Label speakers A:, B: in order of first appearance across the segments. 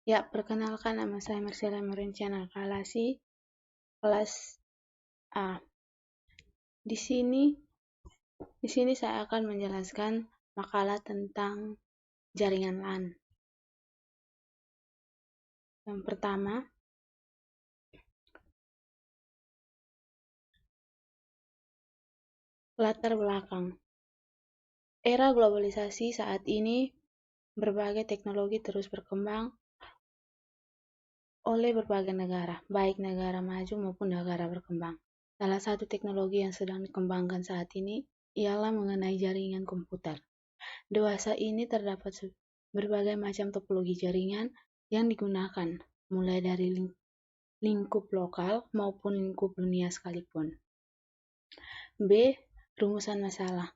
A: Ya, perkenalkan nama saya Marcella Merencana Kalasi, kelas A. Di sini saya akan menjelaskan makalah tentang jaringan LAN. Yang pertama, latar belakang. Era globalisasi saat ini, berbagai teknologi terus berkembang oleh berbagai negara, baik negara maju maupun negara berkembang. Salah satu teknologi yang sedang dikembangkan saat ini ialah mengenai jaringan komputer. Dewasa ini terdapat berbagai macam topologi jaringan yang digunakan, mulai dari lingkup lokal maupun lingkup dunia sekalipun. B. Rumusan masalah.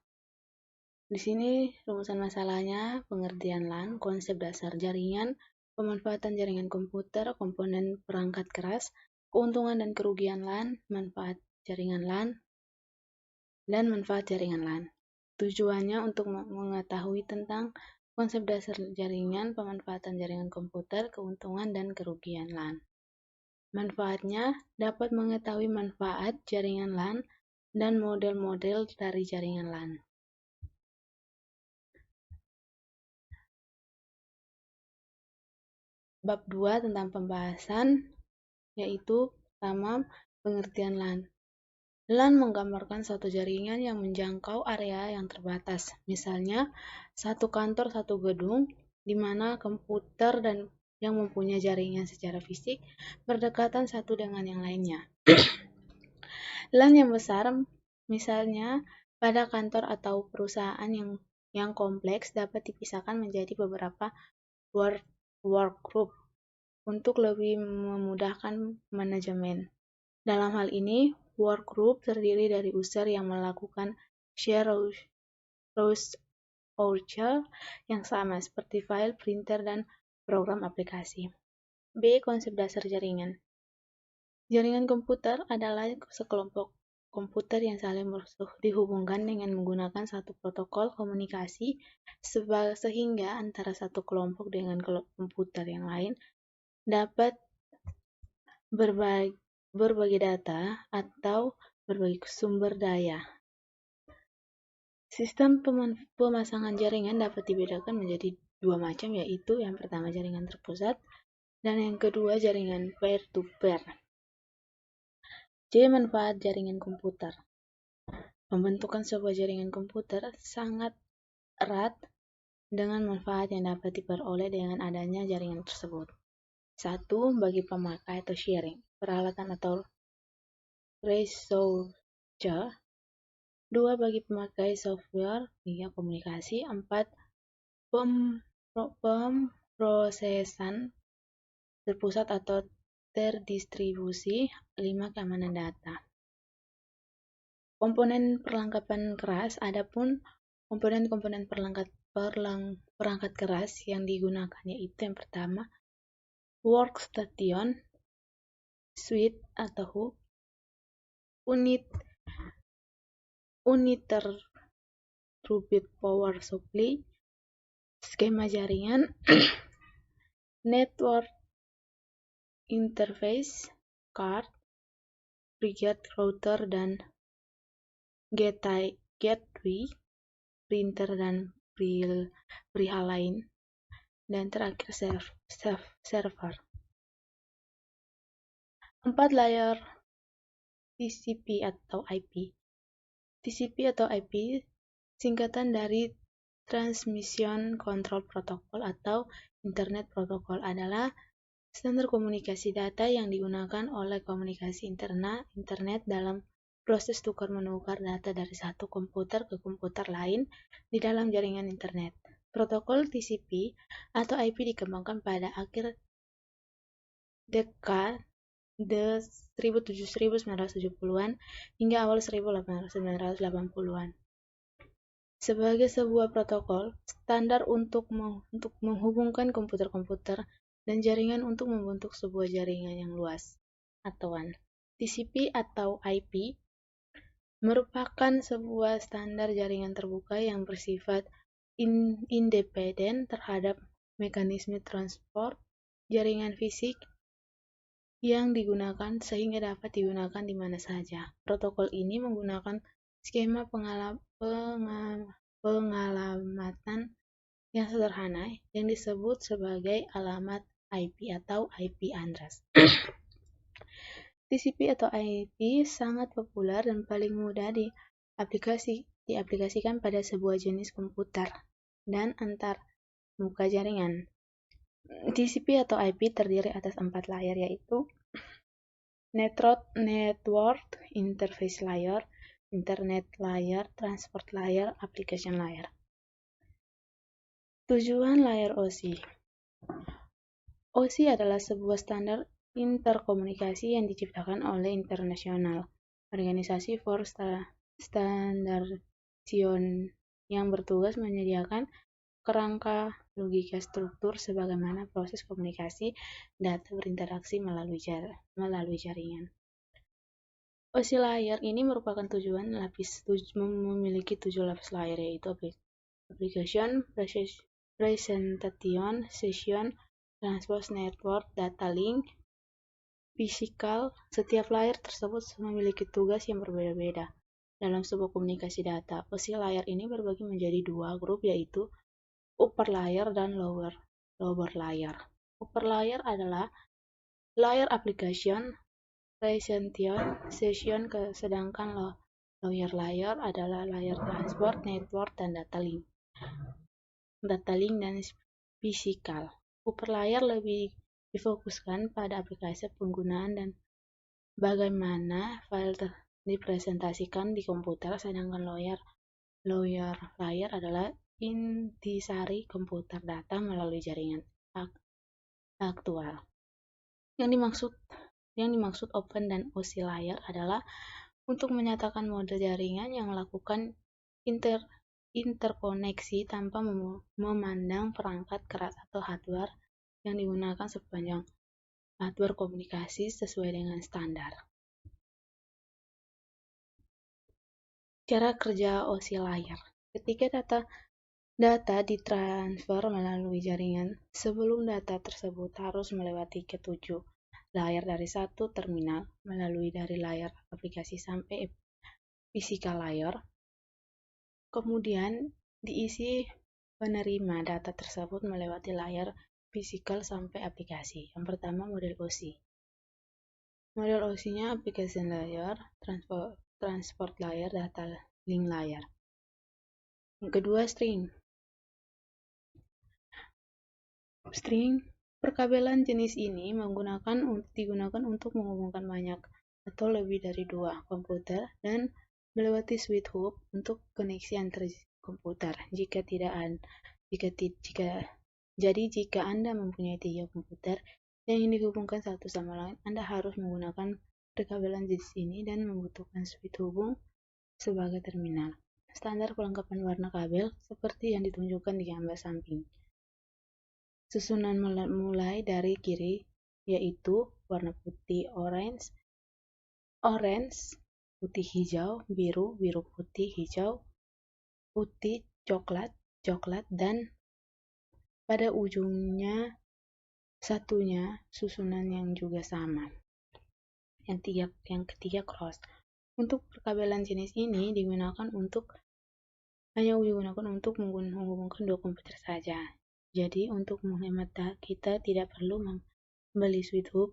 A: Di sini rumusan masalahnya pengertian LAN, konsep dasar jaringan, pemanfaatan jaringan komputer, komponen perangkat keras, keuntungan dan kerugian LAN, manfaat jaringan LAN, dan manfaat jaringan LAN. Tujuannya untuk mengetahui tentang konsep dasar jaringan, pemanfaatan jaringan komputer, keuntungan dan kerugian LAN. Manfaatnya dapat mengetahui manfaat jaringan LAN dan model-model dari jaringan LAN. Bab 2 tentang pembahasan, yaitu pertama, pengertian LAN. LAN menggambarkan suatu jaringan yang menjangkau area yang terbatas. Misalnya, satu kantor, satu gedung, di mana komputer dan yang mempunyai jaringan secara fisik berdekatan satu dengan yang lainnya. LAN yang besar, misalnya pada kantor atau perusahaan yang kompleks dapat dipisahkan menjadi beberapa work group untuk lebih memudahkan manajemen. Dalam hal ini, work group terdiri dari user yang melakukan share resource yang sama seperti file, printer, dan program aplikasi. B. Konsep dasar jaringan. Jaringan komputer adalah sekelompok komputer yang saling dihubungkan dengan menggunakan satu protokol komunikasi sehingga antara satu kelompok dengan komputer yang lain dapat berbagi data atau berbagi sumber daya. Sistem pemasangan jaringan dapat dibedakan menjadi dua macam, yaitu yang pertama jaringan terpusat dan yang kedua jaringan peer-to-peer. C. Manfaat jaringan komputer. Pembentukan sebuah jaringan komputer sangat erat dengan manfaat yang dapat diperoleh dengan adanya jaringan tersebut. 1. Bagi pemakai atau sharing, peralatan atau resource. 2. Bagi pemakai software, hingga komunikasi. 4. Pemrosesan terpusat atau terdistribusi. 5. Keamanan data. Komponen perlengkapan keras. Adapun komponen-komponen perangkat keras yang digunakan yaitu yang pertama, workstation, switch atau hub, uninterrupted power supply, skema jaringan, network interface card, Brigade router dan gateway, printer dan perihal lain, dan terakhir server. 4. Layer TCP atau IP. TCP atau IP singkatan dari Transmission Control Protocol atau Internet Protocol adalah standar komunikasi data yang digunakan oleh komunikasi internet dalam proses tukar-menukar data dari satu komputer ke komputer lain di dalam jaringan internet. Protokol TCP atau IP dikembangkan pada akhir dekade 1970-an hingga awal 1980-an. Sebagai sebuah protokol standar untuk menghubungkan komputer-komputer dan jaringan untuk membentuk sebuah jaringan yang luas atau WAN. TCP atau IP merupakan sebuah standar jaringan terbuka yang bersifat independen terhadap mekanisme transport jaringan fisik yang digunakan sehingga dapat digunakan di mana saja. Protokol ini menggunakan skema pengalamatan yang sederhana yang disebut sebagai alamat IP atau IP address. TCP atau IP sangat populer dan paling mudah diaplikasikan pada sebuah jenis komputer dan antar muka jaringan. TCP atau IP terdiri atas 4 layer, yaitu Network Interface Layer, Internet Layer, Transport Layer, Application Layer. Tujuan layar OSI. OSI adalah sebuah standar interkomunikasi yang diciptakan oleh International Organisasi for Standardization yang bertugas menyediakan kerangka logika struktur sebagaimana proses komunikasi data berinteraksi melalui jaringan. OSI layer ini merupakan memiliki 7 lapis layer, yaitu application, presentation, session, transport, network, data link, physical. Setiap layer tersebut memiliki tugas yang berbeda-beda dalam sebuah komunikasi data. OSI layer ini berbagi menjadi 2 grup, yaitu upper layer dan lower layer. Upper layer adalah layer application, presentation, session, sedangkan lower layer adalah layer transport, network, dan data link dan physical. Upper layer lebih difokuskan pada aplikasi penggunaan dan bagaimana file dipresentasikan di komputer, sedangkan lower layer adalah intisari komputer data melalui jaringan aktual. Yang dimaksud open dan OSI layer adalah untuk menyatakan mode jaringan yang melakukan interkoneksi tanpa memandang perangkat keras atau hardware yang digunakan sepanjang hardware komunikasi sesuai dengan standar. Cara kerja OSI layer. Ketika data ditransfer melalui jaringan, sebelum data tersebut harus melewati ketujuh layer dari satu terminal, melalui dari layer aplikasi sampai physical layer. Kemudian diisi penerima data tersebut melewati layer physical sampai aplikasi. Yang pertama, model OSI. Model OSI-nya application layer, transport layer, data link layer. Yang kedua, string. Perkabelan jenis ini digunakan untuk menghubungkan banyak atau lebih dari 2 komputer dan melewati switch hub untuk koneksi antar komputer. Jika Anda mempunyai 3 komputer yang ingin dihubungkan satu sama lain, Anda harus menggunakan perkabelan jenis ini dan membutuhkan switch hubung sebagai terminal. Standar kelengkapan warna kabel seperti yang ditunjukkan di gambar samping. Susunan mulai dari kiri, yaitu warna putih orange, putih hijau, biru putih hijau, putih coklat, dan pada ujungnya satunya susunan yang juga sama. Yang ketiga cross. Untuk perkabelan jenis ini hanya digunakan untuk menghubungkan 2 komputer saja. Jadi untuk menghemat kita tidak perlu membeli switch hub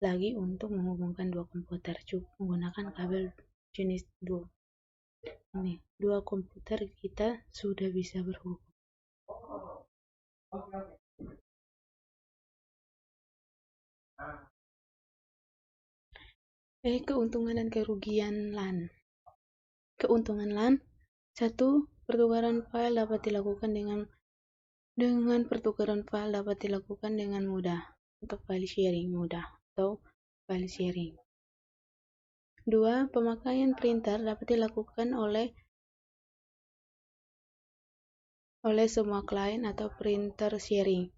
A: lagi untuk menghubungkan 2 komputer, cukup menggunakan kabel jenis 2. Ini 2 komputer kita sudah bisa berhubung. Keuntungan dan kerugian LAN. Keuntungan LAN: 1. Pertukaran file dapat dilakukan dengan mudah untuk file sharing atau file sharing. 2. Pemakaian printer dapat dilakukan oleh semua klien atau printer sharing.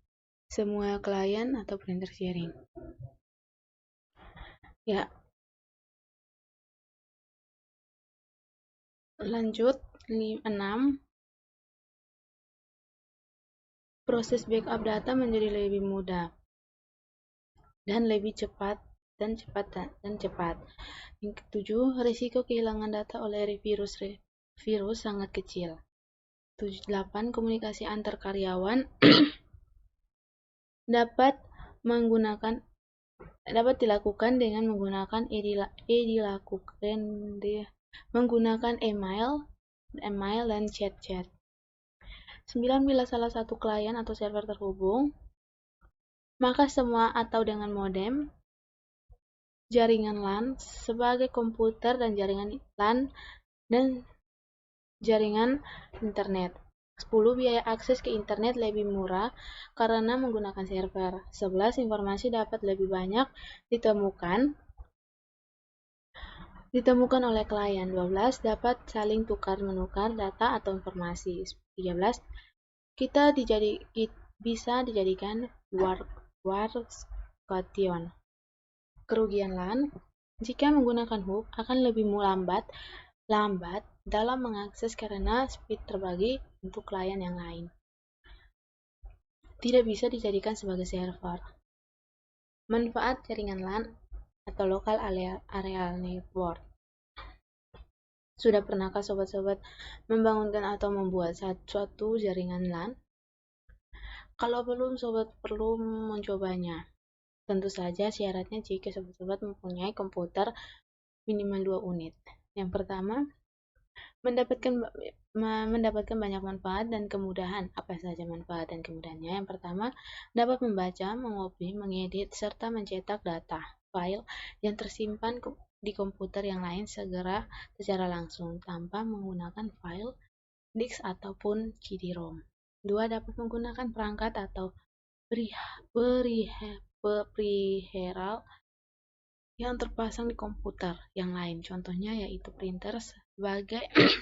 A: Ya. Lanjut 6. Proses backup data menjadi lebih mudah. dan lebih cepat dan cepat. Yang ketujuh, risiko kehilangan data oleh virus sangat kecil. 8. Komunikasi antar karyawan dapat dilakukan dengan menggunakan email dan chat. 9. Bila salah satu klien atau server terhubung, maka semua atau dengan modem, jaringan LAN sebagai komputer dan jaringan LAN dan jaringan internet. 10. Biaya akses ke internet lebih murah karena menggunakan server. 11. Informasi dapat lebih banyak ditemukan oleh klien. 12. Dapat saling tukar-menukar data atau informasi. 13. Kita bisa dijadikan workstation. Kerugian LAN jika menggunakan hub akan lebih lambat dalam mengakses karena speed terbagi untuk klien yang lain. Tidak bisa dijadikan sebagai server. Manfaat jaringan LAN atau Local Area Network. Sudah pernahkah sobat-sobat membangunkan atau membuat suatu jaringan LAN? Kalau belum, sobat perlu mencobanya. Tentu saja syaratnya jika sobat-sobat mempunyai komputer minimal 2 unit. Yang pertama, mendapatkan banyak manfaat dan kemudahan. Apa saja manfaat dan kemudahannya? Yang pertama, dapat membaca, mengopi, mengedit, serta mencetak data file yang tersimpan di komputer yang lain secara langsung tanpa menggunakan file disk ataupun CD-ROM. 2. Dapat menggunakan perangkat atau perihal yang terpasang di komputer yang lain. Contohnya yaitu printer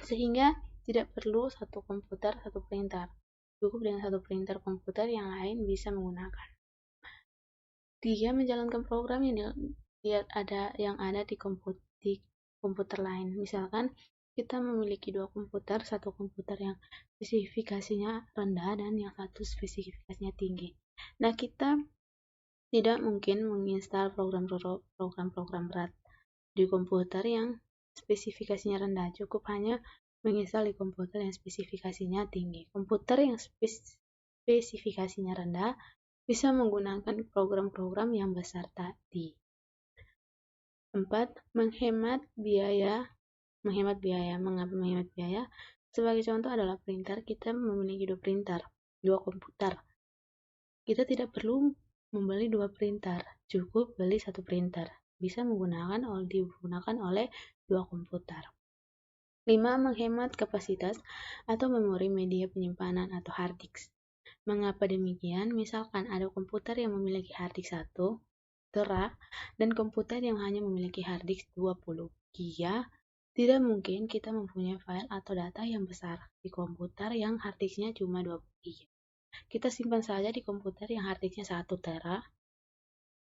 A: sehingga tidak perlu satu komputer, satu printer. Cukup dengan satu printer komputer yang lain bisa menggunakan. 3. Menjalankan program yang ada di komputer lain. Misalkan kita memiliki 2 komputer, satu komputer yang spesifikasinya rendah dan yang satu spesifikasinya tinggi. Nah, kita tidak mungkin menginstal program-program berat di komputer yang spesifikasinya rendah. Cukup hanya menginstal di komputer yang spesifikasinya tinggi. Komputer yang spesifikasinya rendah bisa menggunakan program-program yang besar tadi. 4. Menghemat biaya. Mengapa menghemat biaya? Sebagai contoh adalah printer. Kita memiliki 2 printer, 2 komputer. Kita tidak perlu membeli 2 printer, cukup beli 1 printer. Bisa digunakan oleh 2 komputer. 5. Menghemat kapasitas atau memori media penyimpanan atau hard disk. Mengapa demikian? Misalkan ada komputer yang memiliki hard disk 1 tera dan komputer yang hanya memiliki hard disk 20 GB, tidak mungkin kita mempunyai file atau data yang besar di komputer yang hard disknya cuma 20 GB. Kita simpan saja di komputer yang hard disknya 1 tera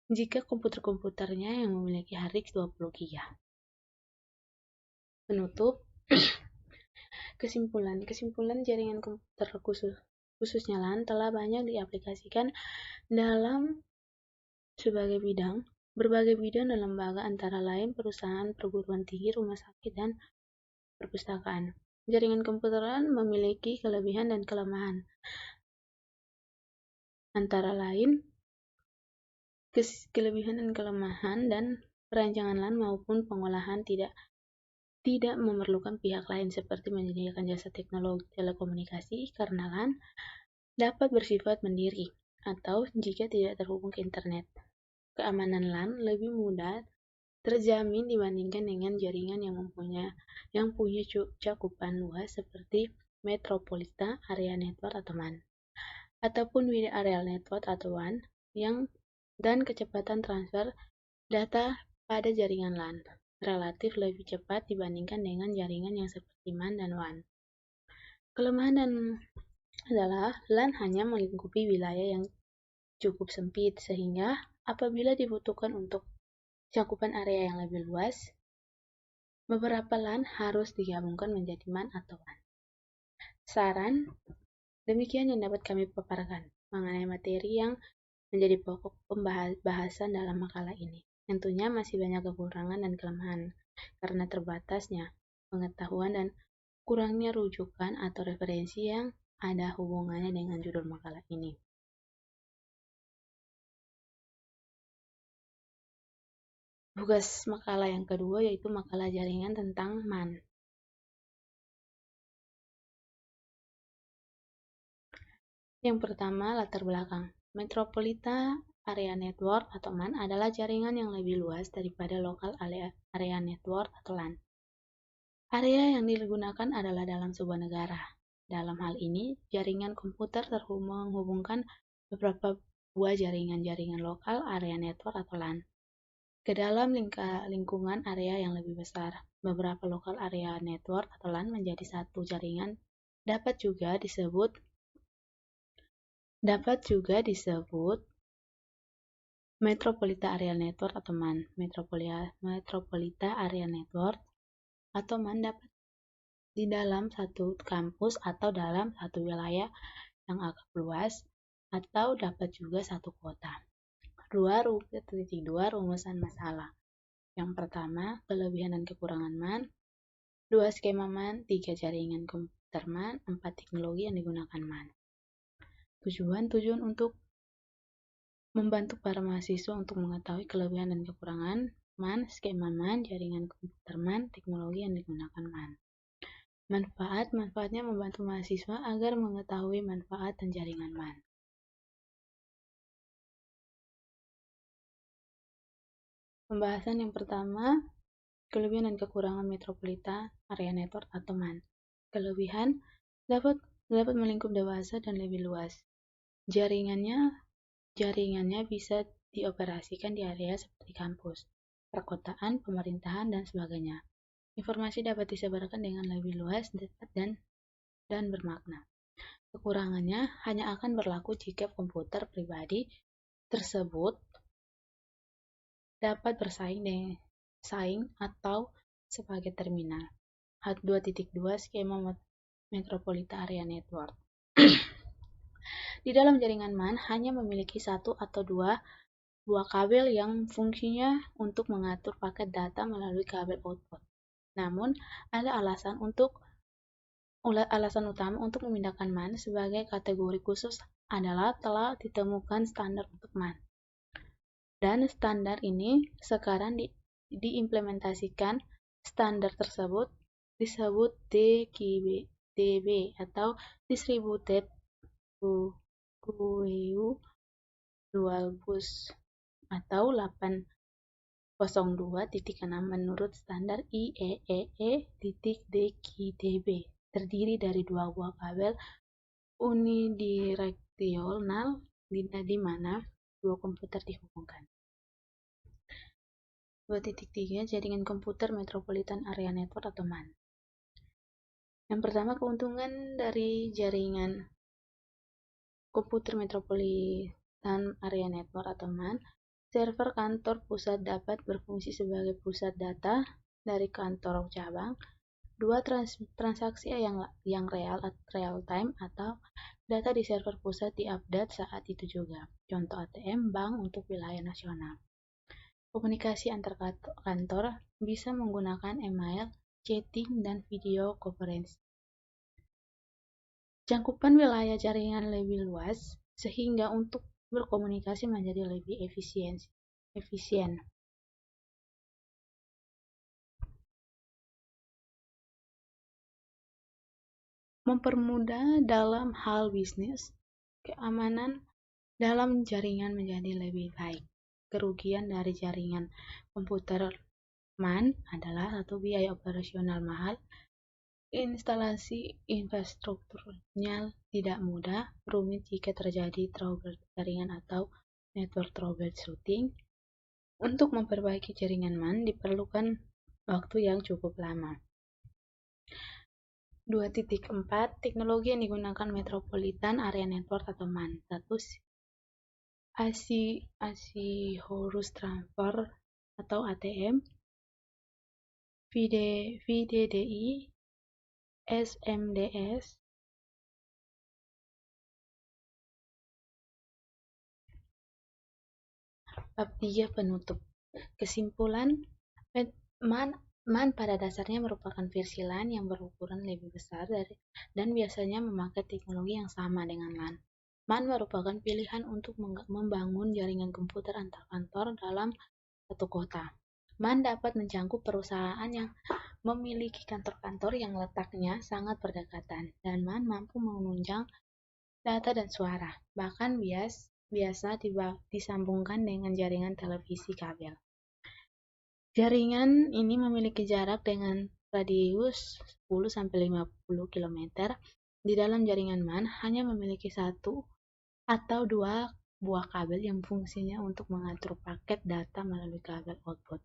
A: jika komputernya yang memiliki hard disk 20 GB. Penutup. Kesimpulan jaringan komputer khususnya LAN telah banyak diaplikasikan dalam berbagai bidang dan lembaga, antara lain perusahaan, perguruan tinggi, rumah sakit, dan perpustakaan. Jaringan komputer LAN memiliki kelebihan dan kelemahan. Antara lain, kelebihan dan kelemahan dan perancangan LAN maupun pengolahan tidak memerlukan pihak lain seperti menyediakan jasa teknologi telekomunikasi, karena LAN dapat bersifat mandiri atau jika tidak terhubung ke internet. Keamanan LAN lebih mudah terjamin dibandingkan dengan jaringan yang punya cakupan luas seperti Metropolitan Area Network atau MAN, ataupun Wide Area Network atau WAN, dan kecepatan transfer data pada jaringan LAN relatif lebih cepat dibandingkan dengan jaringan yang seperti MAN dan WAN. Kelemahan adalah LAN hanya melingkupi wilayah yang cukup sempit, sehingga apabila dibutuhkan untuk cakupan area yang lebih luas, beberapa LAN harus digabungkan menjadi MAN atau WAN. Saran, demikian yang dapat kami paparkan mengenai materi yang menjadi pokok pembahasan dalam makalah ini. Tentunya masih banyak kekurangan dan kelemahan karena terbatasnya pengetahuan dan kurangnya rujukan atau referensi yang ada hubungannya dengan judul makalah ini. Tugas makalah yang kedua yaitu makalah jaringan tentang MAN. Yang pertama, latar belakang. Metropolitan Area Network atau MAN adalah jaringan yang lebih luas daripada Local Area Network atau LAN. Area yang digunakan adalah dalam sebuah negara. Dalam hal ini, jaringan komputer menghubungkan beberapa buah jaringan lokal area network atau LAN ke dalam lingkungan area yang lebih besar. Beberapa lokal area network atau LAN menjadi satu jaringan dapat juga disebut Metropolitan Area Network atau MAN. Metropolitan Area Network atau MAN dapat di dalam satu kampus atau dalam satu wilayah yang agak luas atau dapat juga satu kota. 2.2 Rumusan masalah. Yang pertama, kelebihan dan kekurangan MAN. 2 skema MAN, 3 jaringan komputer MAN, 4 teknologi yang digunakan MAN. Tujuan untuk membantu para mahasiswa untuk mengetahui kelebihan dan kekurangan MAN, skema MAN, jaringan komputer MAN, teknologi yang digunakan MAN. Manfaatnya membantu mahasiswa agar mengetahui manfaat dan jaringan MAN. Pembahasan yang pertama, kelebihan dan kekurangan Metropolitan Area Network atau MAN. Kelebihan dapat melingkup dewasa dan lebih luas. Jaringannya bisa dioperasikan di area seperti kampus, perkotaan, pemerintahan, dan sebagainya. Informasi dapat disebarkan dengan lebih luas dan bermakna. Kekurangannya hanya akan berlaku jika komputer pribadi tersebut dapat bersaing atau sebagai terminal. 2.2 Skema Metropolitan Area Network. Di dalam jaringan MAN hanya memiliki satu atau dua buah kabel yang fungsinya untuk mengatur paket data melalui kabel output. Namun, ada alasan utama untuk memindahkan MAN sebagai kategori khusus adalah telah ditemukan standar untuk MAN. Dan standar ini sekarang diimplementasikan. Standar tersebut disebut DB atau Distributed Dual Bus atau 802.6 menurut standar IEEE.DKIDB. Terdiri dari dua buah kabel unidireksional di mana dua komputer dihubungkan. 2.3 Jaringan komputer Metropolitan Area Network atau MAN. Yang pertama, keuntungan dari jaringan komputer Metropolitan Area Network atau MAN. Server kantor pusat dapat berfungsi sebagai pusat data dari kantor cabang. 2. Transaksi yang real time atau data di server pusat diupdate saat itu juga. Contoh ATM bank untuk wilayah nasional. Komunikasi antar kantor bisa menggunakan email, chatting, dan video conference. Cakupan wilayah jaringan lebih luas sehingga untuk berkomunikasi menjadi lebih efisien. Mempermudah dalam hal bisnis, keamanan dalam jaringan menjadi lebih baik. Kerugian dari jaringan komputer MAN adalah satu, biaya operasional mahal, instalasi infrastrukturnya tidak mudah, rumit jika terjadi trouble jaringan atau network troubleshooting. Untuk memperbaiki jaringan MAN diperlukan waktu yang cukup lama. 2.4 Teknologi yang digunakan Metropolitan Area Network atau MAN. 1. Asynchronous Transfer atau ATM, VDDI, SMDS, Bab 3 penutup. Kesimpulan, MAN pada dasarnya merupakan versi LAN yang berukuran lebih besar dan biasanya memakai teknologi yang sama dengan LAN. MAN merupakan pilihan untuk membangun jaringan komputer antar kantor dalam satu kota. MAN dapat mencakup perusahaan yang memiliki kantor-kantor yang letaknya sangat berdekatan, dan MAN mampu menunjang data dan suara, bahkan biasa disambungkan dengan jaringan televisi kabel. Jaringan ini memiliki jarak dengan radius 10-50 km. Di dalam jaringan MAN hanya memiliki satu atau dua buah kabel yang fungsinya untuk mengatur paket data melalui kabel output.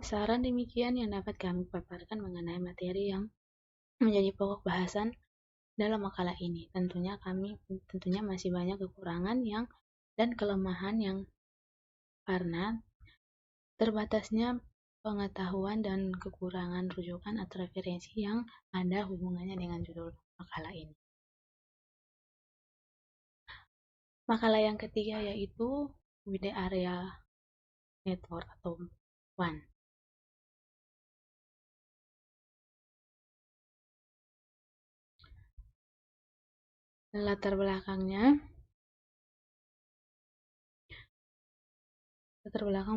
A: Saran demikian yang dapat kami paparkan mengenai materi yang menjadi pokok bahasan dalam makalah ini. Tentunya masih banyak kekurangan dan kelemahan yang karena terbatasnya pengetahuan dan kekurangan rujukan atau referensi yang ada hubungannya dengan judul makalah ini. Makalah yang ketiga yaitu Wide Area Network atau WAN. Latar belakang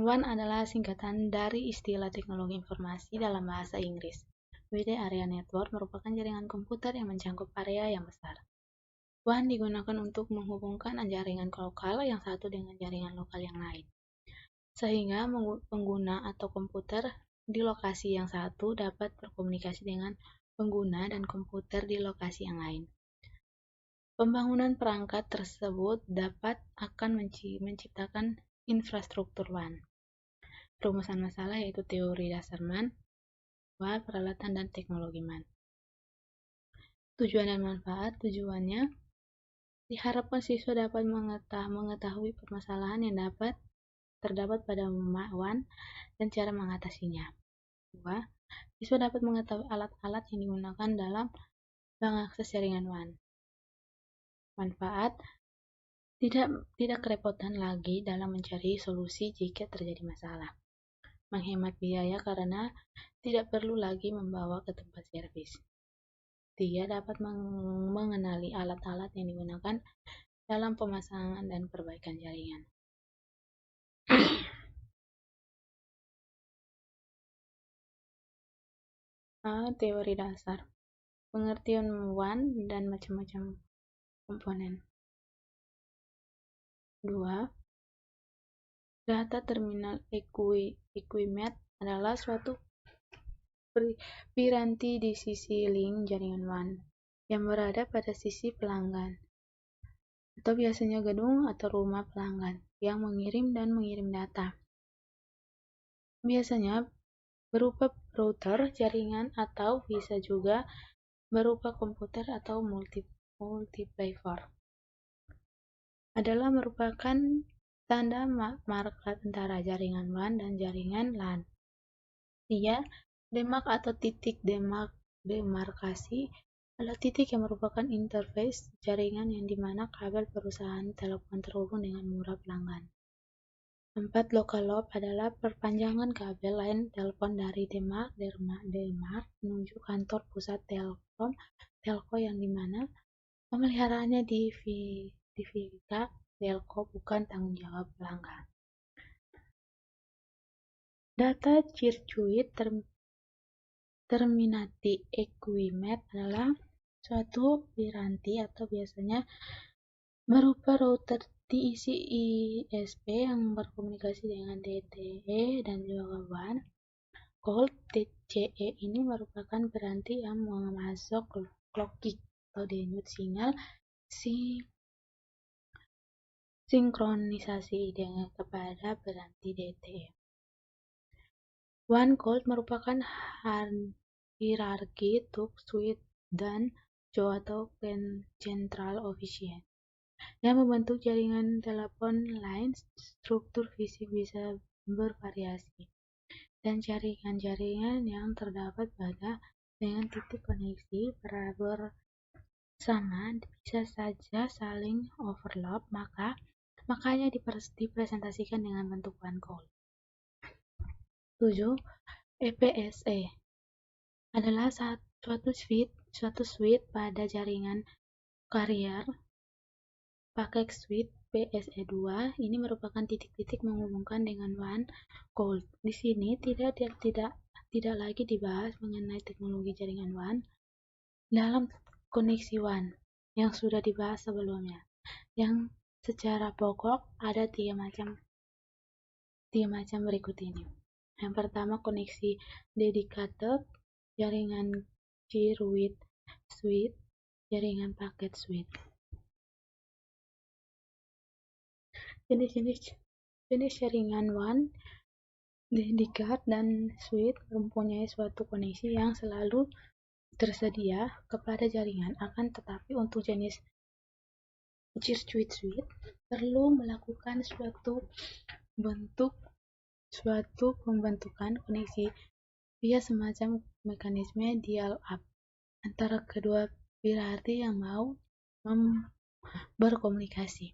A: WAN adalah singkatan dari istilah teknologi informasi dalam bahasa Inggris. Wide Area Network merupakan jaringan komputer yang mencakup area yang besar. WAN digunakan untuk menghubungkan jaringan lokal yang satu dengan jaringan lokal yang lain, sehingga pengguna atau komputer di lokasi yang satu dapat berkomunikasi dengan pengguna dan komputer di lokasi yang lain. Pembangunan perangkat tersebut akan menciptakan infrastruktur WAN. Rumusan masalah yaitu teori dasar MAN, peralatan dan teknologi MAN. Tujuan dan manfaat. Tujuannya diharapkan siswa dapat mengetahui permasalahan yang terdapat pada WAN dan cara mengatasinya. 2. Siswa dapat mengetahui alat-alat yang digunakan dalam mengakses jaringan WAN. Manfaat, tidak kerepotan lagi dalam mencari solusi jika terjadi masalah. Menghemat biaya karena tidak perlu lagi membawa ke tempat servis. 3. Dapat mengenali alat-alat yang digunakan dalam pemasangan dan perbaikan jaringan. Teori dasar. Pengertian WAN dan macam-macam komponen. 2. Data terminal equipment adalah suatu piranti di sisi link jaringan WAN yang berada pada sisi pelanggan, atau biasanya gedung atau rumah pelanggan yang mengirim data. Biasanya berupa router jaringan atau bisa juga berupa komputer atau multiplexer. Adalah merupakan tanda marka antara jaringan WAN dan jaringan LAN. 3. Demark atau titik demarkasi adalah titik yang merupakan interface jaringan yang dimana kabel perusahaan telepon terhubung dengan muara pelanggan. 4. Local loop adalah perpanjangan kabel line telepon dari demark menuju kantor pusat telco yang dimana pemeliharaannya di Vika telco bukan tanggung jawab pelanggan. Data circuit terminati equipment adalah suatu piranti atau biasanya berupa router diisi ISP yang berkomunikasi dengan DTE dan juga WAN. Cold TCE ini merupakan piranti yang memasok logik atau denyut sinyal sinkronisasi dengan kepada piranti DTE. WAN Cold merupakan hierarki Tuck, Switch, dan Joe atau Central Office yang membentuk jaringan telepon line. Struktur fisik bisa bervariasi, dan jaringan-jaringan yang terdapat dengan titik koneksi bersama bisa saja saling overlap, maka Makanya dipresentasikan dengan bentuk one call. 7. EPSE adalah suatu suite pada jaringan carrier. Paket suite PSE2 ini merupakan titik-titik menghubungkan dengan one call. Di sini tidak lagi dibahas mengenai teknologi jaringan WAN dalam koneksi WAN yang sudah dibahas sebelumnya. Yang secara pokok ada tiga macam berikut ini. Yang pertama, koneksi dedicated, jaringan Circuit Suite, jaringan paket suite. Jenis jaringan WAN, dedicated, dan suite mempunyai suatu koneksi yang selalu tersedia kepada jaringan. Akan tetapi untuk jenis Circuit Suite perlu melakukan suatu pembentukan koneksi via semacam mekanisme dial-up antara kedua party yang mau berkomunikasi.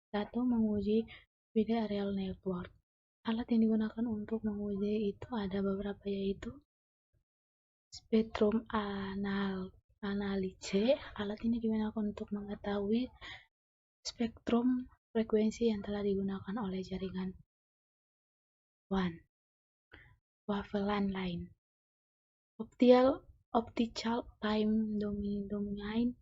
A: 1. Menguji wide area network. Alat yang digunakan untuk menguji itu ada beberapa, yaitu spektrum analysis. Alat ini digunakan untuk mengetahui spektrum frekuensi yang telah digunakan oleh jaringan WAN, wavelan lain. Optical time domain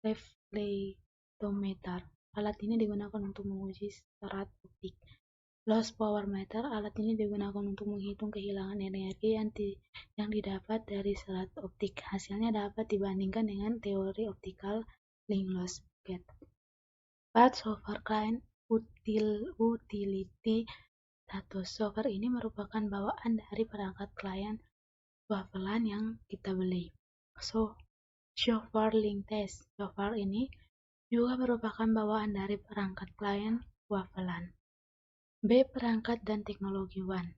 A: reflectometer. Alat ini digunakan untuk menguji serat optik. Loss power meter. Alat ini digunakan untuk menghitung kehilangan energi yang didapat dari serat optik. Hasilnya dapat dibandingkan dengan teori optical link loss gate. 4. Software client utility status. Software ini merupakan bawaan dari perangkat klien wavelan yang kita beli. Software link test. Software ini juga merupakan bawaan dari perangkat klien wavelan. B. Perangkat dan teknologi WAN.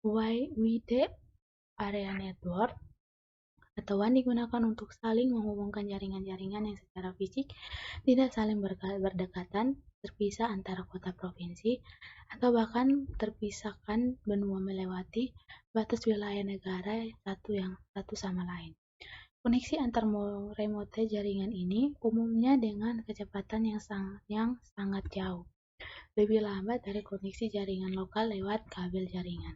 A: Wide area network atau WAN digunakan untuk saling menghubungkan jaringan-jaringan yang secara fisik tidak saling berdekatan, terpisah antara kota provinsi, atau bahkan terpisahkan benua melewati batas wilayah negara satu sama lain. Koneksi antar remote jaringan ini umumnya dengan kecepatan yang sangat jauh, lebih lambat dari koneksi jaringan lokal lewat kabel jaringan.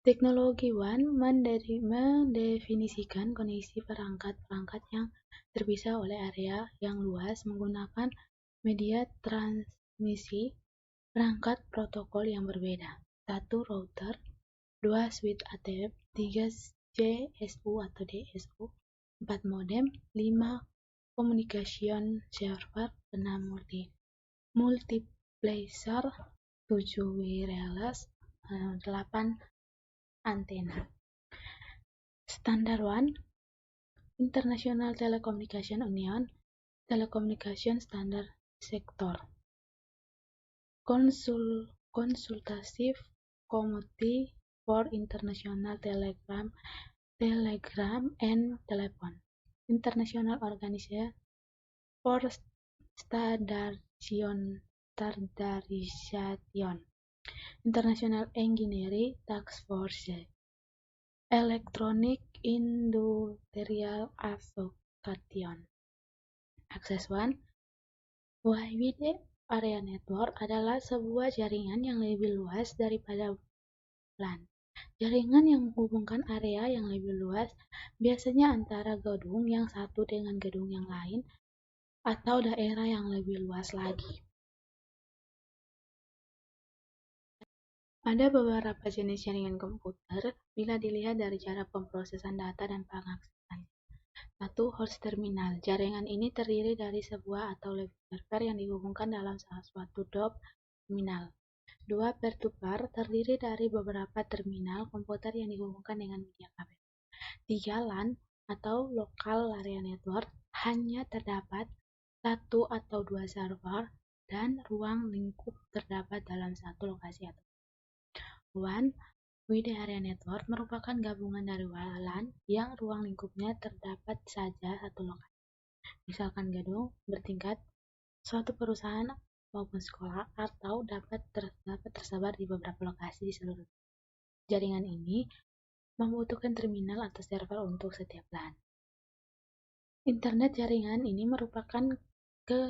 A: Teknologi WAN mendefinisikan koneksi perangkat-perangkat yang terpisah oleh area yang luas menggunakan media transmisi perangkat protokol yang berbeda. 1. Router, 2. Switch ATM, 3. CSU atau DSU, 4. Modem, 5. Communication server, 6. Multiplexer, 7. Wireless, 8. Antena. Standar WAN, International Telecommunication Union, Telecommunication Standard Sector. Consultative Committee for International Telegram and Telephone. International Organization for Standardization. International Engineering Task Force. Electronic Industrial Association. Akses WAN. Wide area network adalah sebuah jaringan yang lebih luas daripada LAN. Jaringan yang menghubungkan area yang lebih luas, biasanya antara gedung yang satu dengan gedung yang lain, atau daerah yang lebih luas lagi. Ada beberapa jenis jaringan komputer bila dilihat dari cara pemrosesan data dan pengaksesan. 1. Host terminal. Jaringan ini terdiri dari sebuah atau lebih server yang dihubungkan dalam salah suatu DOP terminal. 2. Peer-to-peer, terdiri dari beberapa terminal komputer yang dihubungkan dengan media kabel. 3. LAN atau Local Area Network, hanya terdapat satu atau dua server dan ruang lingkup terdapat dalam satu lokasi atau WAN Wide Area Network merupakan gabungan dari WLAN yang ruang lingkupnya terdapat saja satu lokasi, misalkan gedung bertingkat, suatu perusahaan maupun sekolah, atau dapat tersebar di beberapa lokasi di seluruh dunia. Jaringan ini membutuhkan terminal atau server untuk setiap LAN. Internet jaringan ini merupakan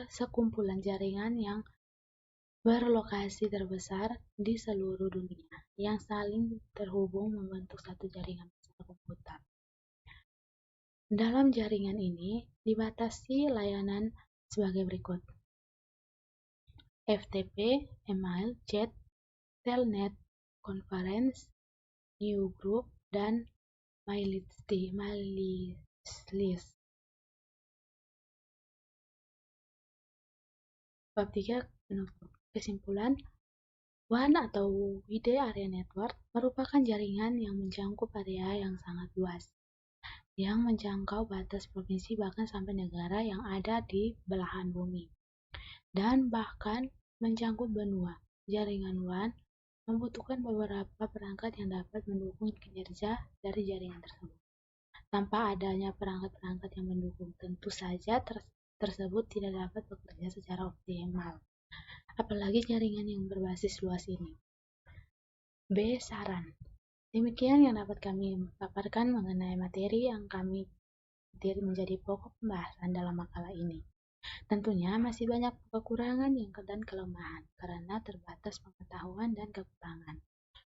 A: sekumpulan jaringan yang berlokasi terbesar di seluruh dunia yang saling terhubung membentuk satu jaringan besar komputer. Dalam jaringan ini dibatasi layanan sebagai berikut: FTP, email, chat, telnet, conference, newsgroup, dan MyList. Bab 3 penutup. Kesimpulan, WAN atau Wide Area Network merupakan jaringan yang mencakup area yang sangat luas, yang menjangkau batas provinsi bahkan sampai negara yang ada di belahan bumi, dan bahkan mencakup benua. Jaringan WAN membutuhkan beberapa perangkat yang dapat mendukung kinerja dari jaringan tersebut. Tanpa adanya perangkat-perangkat yang mendukung, tentu saja tersebut tidak dapat bekerja secara optimal, apalagi jaringan yang berbasis luas ini. B. Saran. Demikian yang dapat kami paparkan mengenai materi yang kami menjadi pokok pembahasan dalam makalah ini. Tentunya masih banyak kekurangan dan kelemahan karena terbatas pengetahuan dan kekurangan.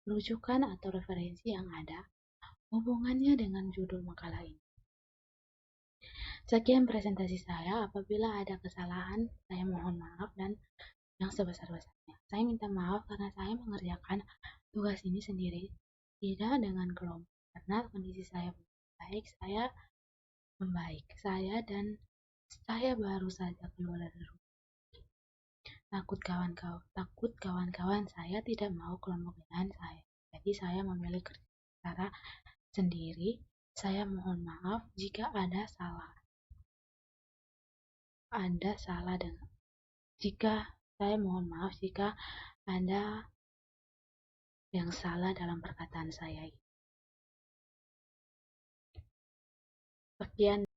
A: Rujukan atau referensi yang ada hubungannya dengan judul makalah ini. Sekian presentasi saya. Apabila ada kesalahan, saya mohon maaf dan yang sebesar-besarnya. Saya minta maaf karena saya mengerjakan tugas ini sendiri, tidak dengan kelompok. Karena kondisi saya baik, saya membaik. Saya baru saja keluar dari rumah. Takut kawan-kawan saya tidak mau kelompok dengan saya. Jadi saya memilih kerja secara sendiri. Saya mohon maaf jika ada salah saya mohon maaf jika ada yang salah dalam perkataan saya. Sekian.